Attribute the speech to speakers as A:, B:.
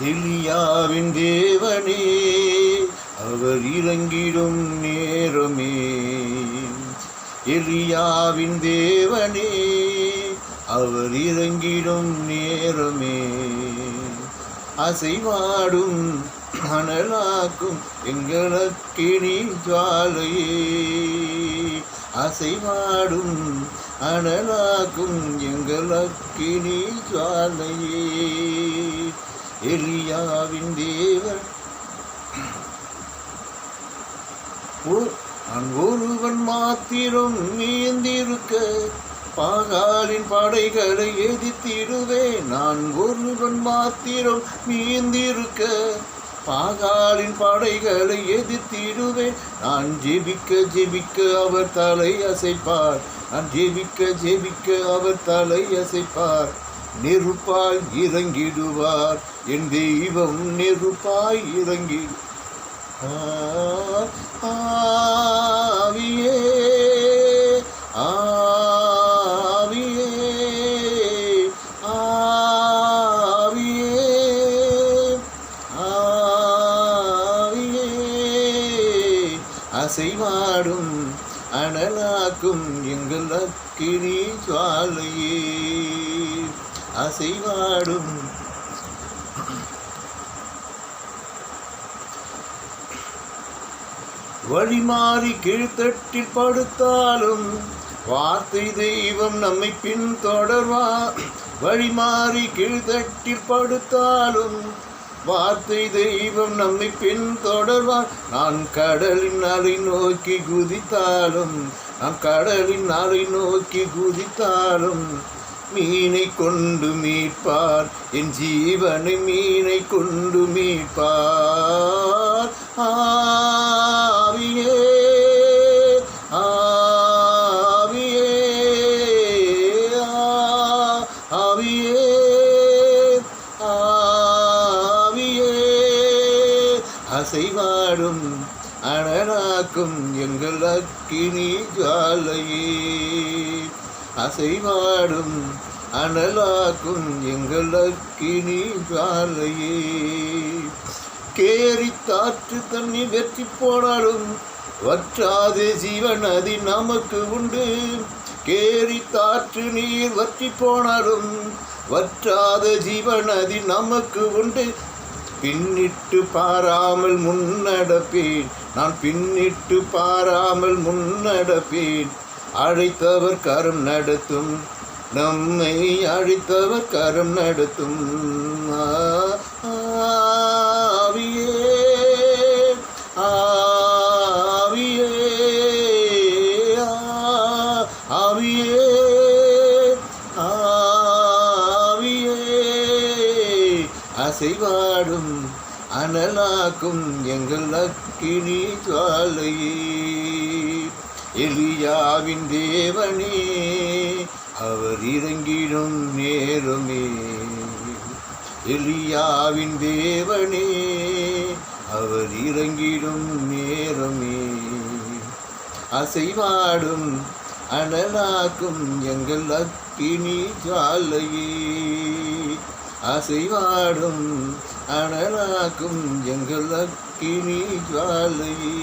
A: எலியாவின் தேவனே அவர் இறங்கிடும் நேரமே. எலியாவின் தேவனே அவர் இறங்கிடும் நேரமே. அசைவாடும் அனலாக்கும் எங்களக்கினி ஜுவாலையே. அசைவாடும் அனலாக்கும் எங்களக்கினி ஜுவாலையே. எலியாவின் தேவன் நான் ஒருவன் மாத்திரம் நீந்திருக்க பாகாலின் படைகளை எதிர்த்திடுவேன். நான் ஒருவன் மாத்திரம் நீந்திருக்க பாகாலின் படைகளை எதிர்த்திடுவேன். நான் ஜெபிக்க ஜெபிக்க அவர் தலை அசைப்பார். நான் ஜெபிக்க ஜெபிக்க அவர் தலை அசைப்பார். நெருப்பாய் இறங்கிடுவார் என் தெய்வம், நெருப்பாய் இறங்கிடு. ஆவியே ஆவியே ஆவியே ஆவியே. அசைவாடும் அனலாக்கும் எங்கள் அக்கினி ஜுவாலையே. அசைவாடும் வழிமாறி கீழ்த்தட்டில் படுத்தாலும் வார்த்தை தெய்வம் நம்மை பின்தொடர்வார். வழிமாறி கீழ்த்தட்டில் படுத்தாலும் வார்த்தை தெய்வம் நம்மை பின்தொடர்வார். நான் கடலின் அலை நோக்கி குதித்தாலும், நான் கடலின் அலை நோக்கி குதித்தாலும் மீனை கொண்டு மீட்பார். என் ஜீவனை மீனை கொண்டு மீட்பார். ஆவியே ஆவியே ஆவியே ஆவியே. அசைவாடும் அனலாக்கும் எங்கள் அக்கினி ஜுவாலையே. அசைவாடும் அனலாக்கும் எங்கள் அக்கினி ஜுவாலையே. கேரி தாற்று தண்ணி வெற்றி போனாலும் வற்றாத ஜீவநதி நமக்கு உண்டு. கேரி தாற்று நீர் வற்றி போனாலும் வற்றாத ஜீவநதி நமக்கு உண்டு. பின்னிட்டு பாராமல் முன்னடப்பேன், நான் பின்னிட்டு பாராமல் முன்னடப்பேன். அழைத்தவர் கரம் நடத்தும், நம்மை அழைத்தவர் கரம் நடத்தும். ஆவியே ஆவியே ஆவியே ஆவியே. அசைவாடும் அனலாக்கும் எங்கள் அக்கினி ஜுவாலையே. எலியாவின் தேவனே அவர் இறங்கிடும் நேரமே. எலியாவின் தேவனே அவர் இறங்கிடும் நேரமே. அசைவாடும் அனலாக்கும் எங்கள் அக்கினி ஜுவாலையே. அசைவாடும் அனலாக்கும் எங்கள் அக்கினி ஜுவாலையே.